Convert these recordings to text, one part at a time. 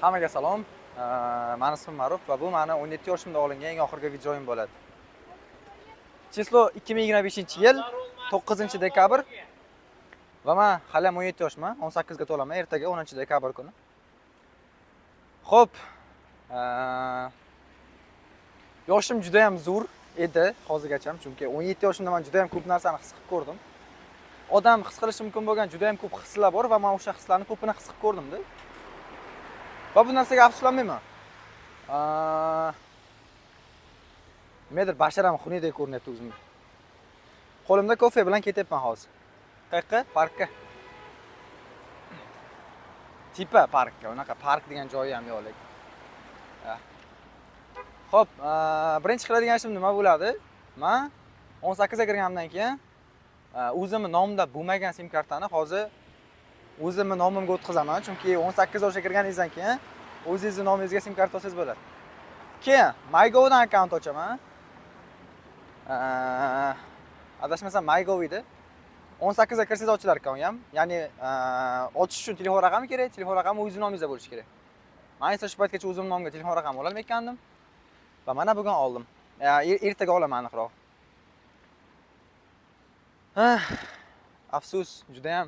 Hammaga salom. Meni ismim Ma'ruf va bu meni 17 yoshimda olingan eng oxirgi videoim bo'ladi. Chislo 2025-yil 9-dekabr va men hali 17 yoshman, 18 ga to'laman, ertaga 10-dekabr kuni. Xo'p, yoshim juda ham zo'r edi hozirgacha, chunki 17 yoshimda men juda ham ko'p narsani his qilib ko'rdim. Odam his qilishi mumkin bo'lgan juda ham ko'p hislar bor va men o'sha hislarni ko'pini his qilib ko'rdim-da. Va bu narsaga afsuslanmayman. Nimadir basharam xunidek ko'rinyapti o'zimga. Qo'limda kofe bilan ketyapman hozir. Qayerga? Parkka. Tipa parkka, unaqa park degan joyi ham yo'q lekin. Xo'p, birinchi qiladigan ishim nima bo'ladi? Men 18 ga kirganimdan keyin o'zimning nomimda bo'lmagan sim kartani hozir o'zimning nomimga o'tkazaman, chunki 18 yoshga kirganingizdan keyin o'zingizning nomingizga sim karta olsangiz bo'ladi. Keyin MyGo dan akkaunt ochaman. Adashmasam MyGo edi. 18 ga kirsangiz ochilar ekan u ham. Ya'ni ochish uchun telefon raqami kerak, telefon raqami o'zingizning nomingizda bo'lishi kerak. Men esa shu paytgacha o'zimning nomimga telefon raqami ololmayotgandim va mana bugun oldim. Ertaga olaman aniqroq. Afsus, juda ham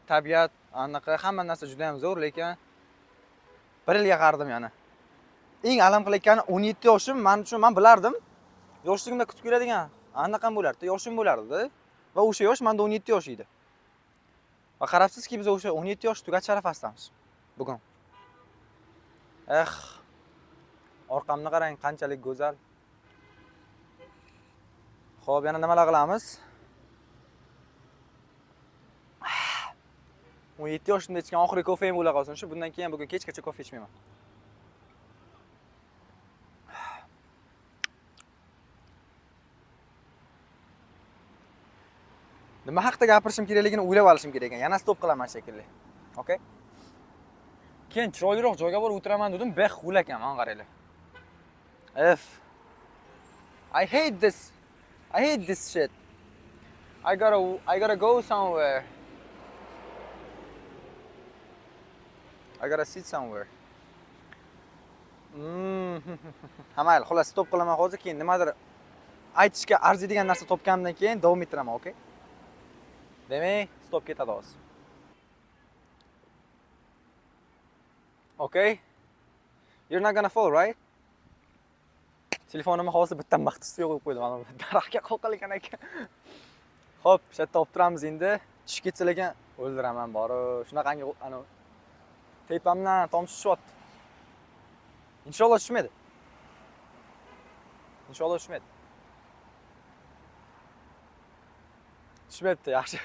tabiat, anaqa hamma narsa juda ham zo'r, lekin bir yilga qardim yana. Eng alam qilayotgani 17 yoshim, men uchun men bilardim. Yoshligimda kutib keladigan anaqa bo'lardi, yoshim bo'lardi va o'sha yosh menda 17 yosh edi. Va qarabsizki, biz o'sha 17 yosh tugat sharafasdamiz bugun. Orqamni qarang, qanchalik go'zal. Xo'p, yana nimalar qilamiz? 17 yoshimda ichgan oxirgi kofeim bo'la qolsin shu. Bundan keyin bugun kechgacha kofe ichmayman. Nima haqida gapirishim kerakligini o'ylab olishim kerak ekan. Yana stop qilaman shekilli. Okay? Keyin chiroyliroq joyga borib o'tiraman dedim, bexul ekan, mana qaranglar. I hate this shit. I gotta go somewhere. I gotta sit somewhere. Hamayli, xolos stop qilaman hozir, keyin nimadir aytishga arziydigan narsa topganimdan keyin davom ettiraman, okay? Demak, stop ketadi hozir. Okay? You're not gonna fall, right? Telefonimni hozir bittan vaqt ustiga qo'yib qo'ydim, mana daraxtga qo'qilgan ekan. Xo'p, shu yerda olib turamiz endi. Tushib ketsa lekin o'ldiraman bori. Shunaqangi ana tepamdan tomchi tushyapti. Inshaalloh tushmaydi. Inshaalloh tushmaydi. Tushmayapti, yaxshi.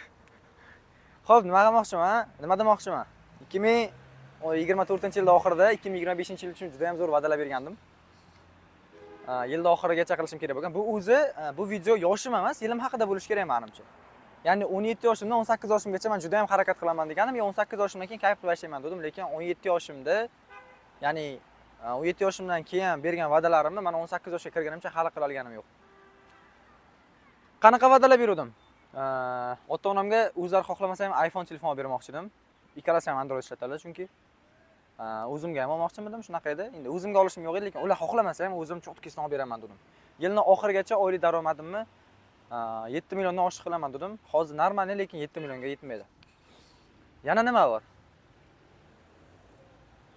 Xo'p, nima qilmoqchiman? Nima demoqchiman? 2024-yilda oxirida 2025-yil uchun juda ham zo'r va'dalar bergandim. Yilda oxirigacha qilishim kerak bo'lgan. Bu o'zi bu video yoshim emas, yilim haqida bo'lishi kerak menimcha. Ya'ni 17 yoshimdan 18 yoshimgacha men juda ham harakat qilaman deganim, 18 yoshimdan keyin kayf qilib yashayman dedim, lekin 17 yoshimda, ya'ni 17 yoshimdan keyin bergan va'dalarimni men 18 yoshga kirganimcha hali qila olganim yo'q. Qanaqa va'dalar berdim? Ota-onamga o'zlari xohlamasa ham iPhone telefon bermoqchi edim. Ikkalasi ham Android ishlatadi, chunki o'zimga ham olmoqchi edim, shunaqa edi. Endi o'zimga olishim yo'q edi, lekin ular xohlamasa ham o'zim cho'tkisini olib beraman dedim. Yilning oxirigacha oylik daromadimni 7 milliondan oshiq qilaman dedim. Hozir normal, lekin 7 millionga yetmaydi. Yana nima bor?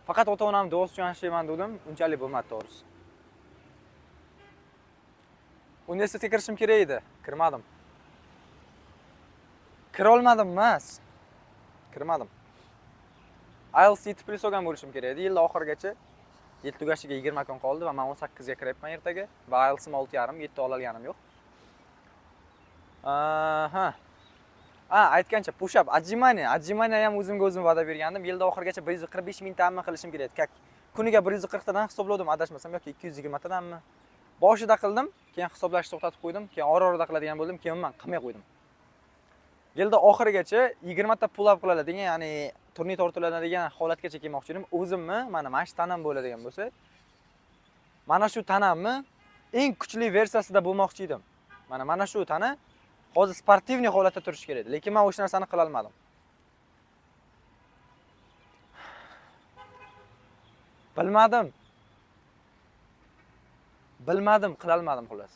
Faqat ota-onam duosi uchun yashayman dedim, unchalik bo'lmadi to'g'risi. Universitetga kirishim kerak edi, kirmadim. Kira olmadim emas. Kirmadim. IELTS 7+ olgan bo'lishim kerak edi. Yil oxirigacha yil tugashiga 20 kun qoldi va men 18 ga kiryapman ertaga va IELTS'im 6,5, 7 ola olganim yo'q. Aytgancha push-up, отжимание ham o'zimga o'zim va'da bergandim. Yilda oxirigacha 145 mingtani qilishim kerak edi. Kuniga 140 tadan hisobladim, adashmasam, yoki 220 tadanmi. Boshida qildim, keyin hisoblashni to'xtatib qo'ydim, keyin ora-orada qiladigan bo'ldim, keyin men qilmay qo'ydim. Yilda oxirigacha 20 ta pull-up qiladigan, ya'ni turniy tortiladigan holatgacha kelmoqchi edim. O'zimni mana shu tanam bo'ladigan bo'lsa, mana shu tanamni eng kuchli versiyasida bo'lmoqchi edim. Mana shu tana hozir sportivniy holatda turish kerak edi, lekin men o'sha narsani qila olmadim. Bilmadim. Bilmadim, qila olmadim xullas.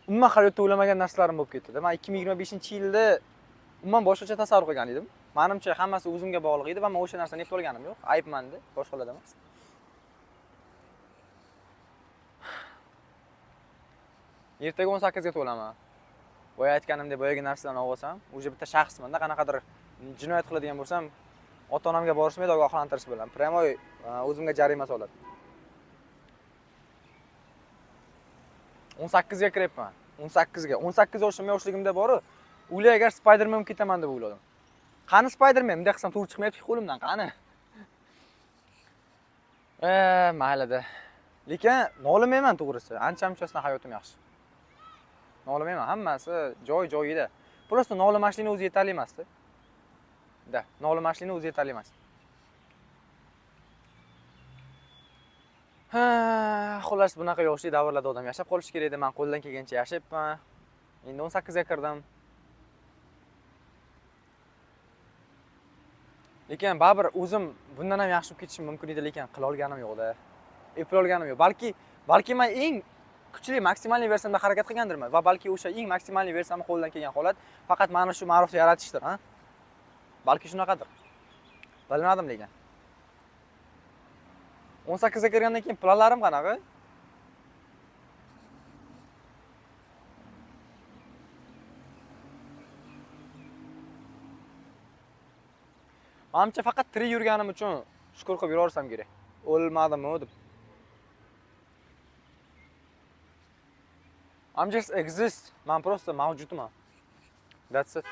Umuman hayotda o'ylamagan narsalarim bo'lib ketdi. Men 2025-yilda umuman boshqacha tasavvur qilgan edim. Menimcha hammasi o'zimga bog'liq edi va men o'sha narsani yetib olganim yo'q. Aybmanda, boshqalardan emas. Ertaga 18 ga to'laman. Boya aytganimdek, boyagi narsalarni olsam, o'sha bitta shaxsmanda, qanaqadir jinoyat qiladigan bo'lsam, ota-onamga borishmaydi, ogohlantirish bilan. Pramo o'zimga jarima soladi. 18 ga kiryapman. 18 ga. 18 yoshligimda bor-u, ular agar Spiderman bo'lib ketaman deb o'yladim. Qani Spiderman? Bunday qilsam to'g'ri chiqmayapti qo'limdan, qani? Maylida. Lekin nolimayman to'g'risi. Ancha-munchasidan hayotim yaxshi. Nolimayman, hammasi joy-joyida. Prosta nolimashlikning o'zi yetarli emas-da. Nolimashlikning o'zi yetarli emas. Xullas bunaqa yoshli davrlarda odam yashab qolish kerak edi. Men qo'ldan kelgancha yashayapman. Endi 18 ga kirdim. Lekin baribir o'zim bundan ham yaxshi bo'lib ketishim mumkin edi, lekin qila olganim yo'q-da. Eplay olganim yo'q. Balki men eng kuchli maksimalniy versiyamda harakat qilgandirman va balki o'sha eng maksimalniy versiyamni qo'ldan kelgan holat faqat mana shu ma'rufni yaratishdir, ha? Balki shunaqadir. Bilmadim lekin. 18 ga kirgandan keyin planlarim qanaqa? Menimcha faqat tirik yurganim uchun shukr qilib yuraversam kerak. O'lmadimmi deb. I'm just exist. Men prosta mavjudman. That's it.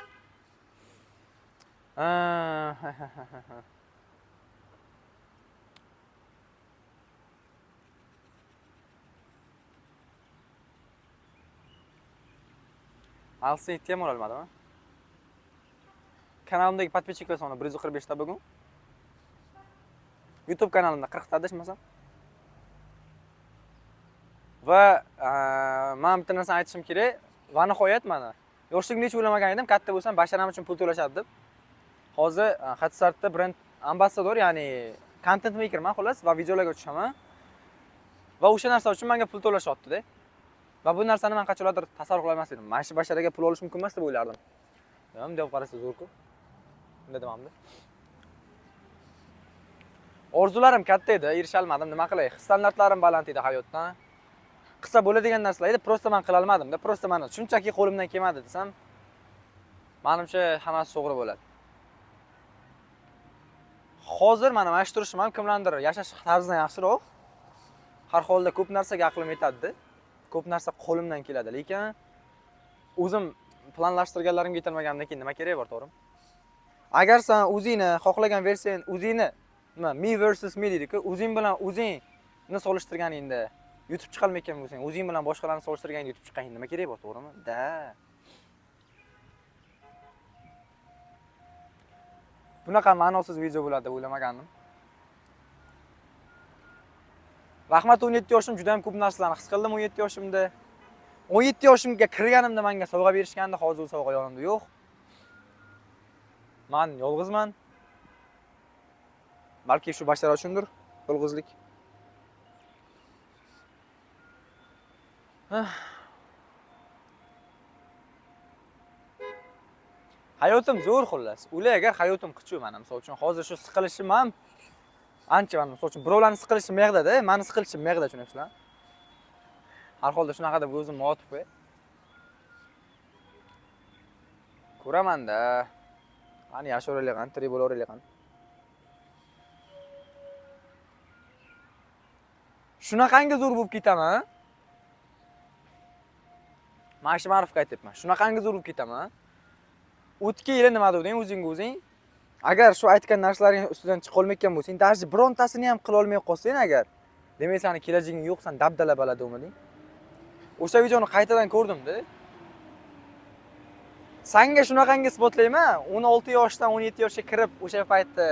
Alsing ham olmadim, ha? Kanalimdagi подписчиклар soni 145 ta bugun. YouTube kanalimda 40 ta adashmasam. Va men bitta narsani aytishim kerak. Va nihoyat mana yoshligimda hech o'ylamagan edim, katta bo'lsam basharam uchun pul to'lashadi deb. Hozir Hatsartda brend ambassador, ya'ni content makerman xolos va videolarga tushaman. Va o'sha narsa uchun menga pul to'lashyapti-da. Va bu narsani men qachonlardir tasavvur qila olmas edim. Mana shu basharaga pul olish mumkin emas deb o'ylardim. Nima deb qarasa zo'r-ku. Bunday demamda. Orzularim katta edi, erisha olmadim, nima qilay? Standartlarim baland edi hayotdan. Qilsa bo'ladigan narsalar edi, prosta men qila olmadim-da. Prosta mana shunchaki qo'limdan kelmadi desam, menimcha hammasi to'g'ri bo'ladi. Hozir mana shu turishim ham kimlardir yashash tarzidan yaxshiroq. Har holda ko'p narsaga aqlim yetadi-da. Ko'p narsa qo'limdan keladi, lekin o'zim planlashtirganlarimga yetilmagandan keyin nima kerak bor, to'g'rimi? Agar sen o'zingni xohlagan versiyang, o'zingni nima me versus me deydi-ku, o'zing bilan o'zingni solishtirganingda yutib chiqolmayotgan bo'lsang, o'zing bilan boshqalarni solishtirganingda yutib chiqqaning nima kerak bor, to'g'rimi? Da. Bunaqa ma'nosiz video bo'ladi deb o'ylamagandim. Rahmat, 17 yoshim juda ham ko'p narsalarni his qildim 17 yoshimda. 17 yoshimga kirganimda menga sovg'a berishgandi, hozir u sovg'a yonimda yo'q. Men yolg'izman. Balki shu bashara uchundir, yolg'izlik. Hayotim zo'r xullas. Ular agar hayotim qichu mana misol uchun hozir shu siqilishim ham ancha mana misol uchun birovlarni siqilishi meg'dada, meni siqilishim meg'da, tushunasizlar? Har holda shunaqa deb o'zimni otib qo'y. Ko'raman-da. Qani yashaveraylik, qani tirik bo'laveraylik, qani. Shunaqangi zo'r bo'lib ketaman. Mana shu ma'rifga aytibman. Shunaqangi zo'r bo'lib ketaman. O'tga yili nima deding o'zingga o'zing? Agar shu aytgan narsalaring ustidan chiqa olmayotgan bo'lsang, даже birontasini ham qila olmay qolsang agar, demak seni kelajaging yo'q, sen dabdala balada o'miding. O'sha videoni qaytadan ko'rdim-da. Senga shunaqangi isbotlayman, 16 yoshdan 17 yoshga kirib, o'sha paytda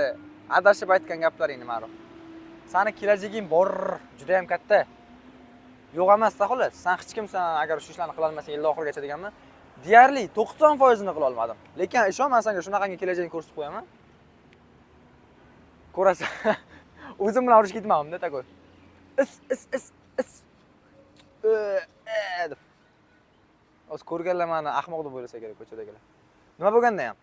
adashib aytgan gaplaringni ma'lum. Seni kelajaging bor, juda ham katta. Yo'q emas-da xolos. Sen hech kimsan agar shu ishlarni qila olmasang yil oxirigacha deganman. Deyarli 90% qila olmadim. Lekin ishon, men senga shunaqangi kelajagini ko'rsatib qo'yaman. Ko'rasan. O'zim bilan urushga ketmadim-da, takoy. Is. Deb. O'z ko'rganlar meni ahmoq deb o'ylasa kerak ko'chadagilar. Nima bo'lganda ham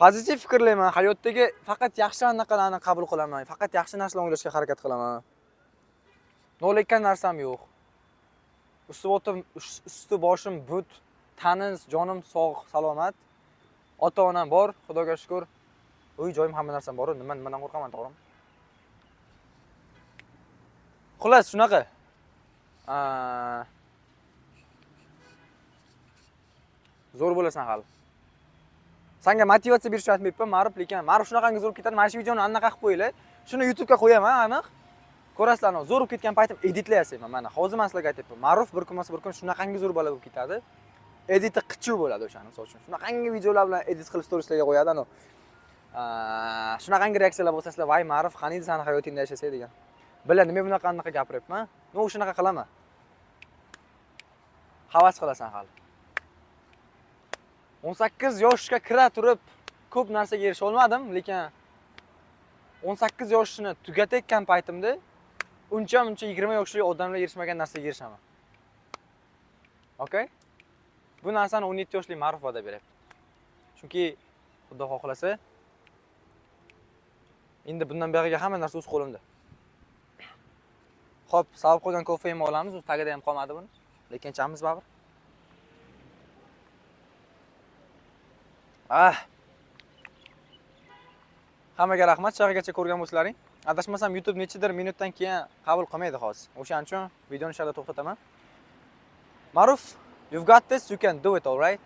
pozitiv fikrlayman. Hayotdagi faqat yaxshi narsalarni qabul qilaman. Faqat yaxshi narsalarni o'ylashga harakat qilaman. No'likkan narsam yo'q. Usti boshim but, tanim, jonim sog', salomat. Ota-onam bor, Xudoga shukr. Uy joyim hamma narsam bor. Nimadan qo'rqaman, to'g'rimi? Xullas, shunaqa. Zo'r bo'lasan hali. Senga motivatsiya berishni aytmayapman, ma'ruf, lekin ma'ruf shunaqangi zo'r ketadi. Mana shu videoni anaqa qilib qo'yinglar. Shuni YouTube'ga qo'yaman, aniq. Ko'rasizlar, zo'r bo'lib ketgan paytim editlayapman. Mana hozir men sizlarga aytayapman. Ma'ruf bir kun shunaqangi zo'r bola bo'lib ketadi. Editi qichuv bo'ladi o'shani, misol uchun. Shunaqangi videolar bilan edit qilib storieslarga qo'yadi, ana. Shunaqangi reaksiyalar bo'lsa sizlar, "Voy, ma'ruf, qani edi seni hayotingda yashasay" degan. Bilan nima bunaqa gapiryapman? Men o'shanaqa qilaman. Havas qilasan hali. 18 yoshga kira turib ko'p narsaga erisha olmadim, lekin 18 yoshni tugatayotgan paytimda uncha 20 yoshli odamlar erishmagan narsaga erishaman. Okay? Bu narsani 17 yoshli Ma'ruf va'da beryapti. Chunki Xudo xohlasa endi bundan buyog'iga hamma narsa o'z qo'limda. Xo'p, savib qo'ygan kofeyni olamiz, o'z tagida ham qolmadi buni. Lekin chamiz baribir. Hammaga rahmat, chag'igacha ko'rgan bo'lsalaring. Adashmasam YouTube nechidir minutdan keyin qabul qilmaydi hozir. O'shaning uchun videoni sharda to'xtataman. Ma'ruf, you've got this, you can do it, all right?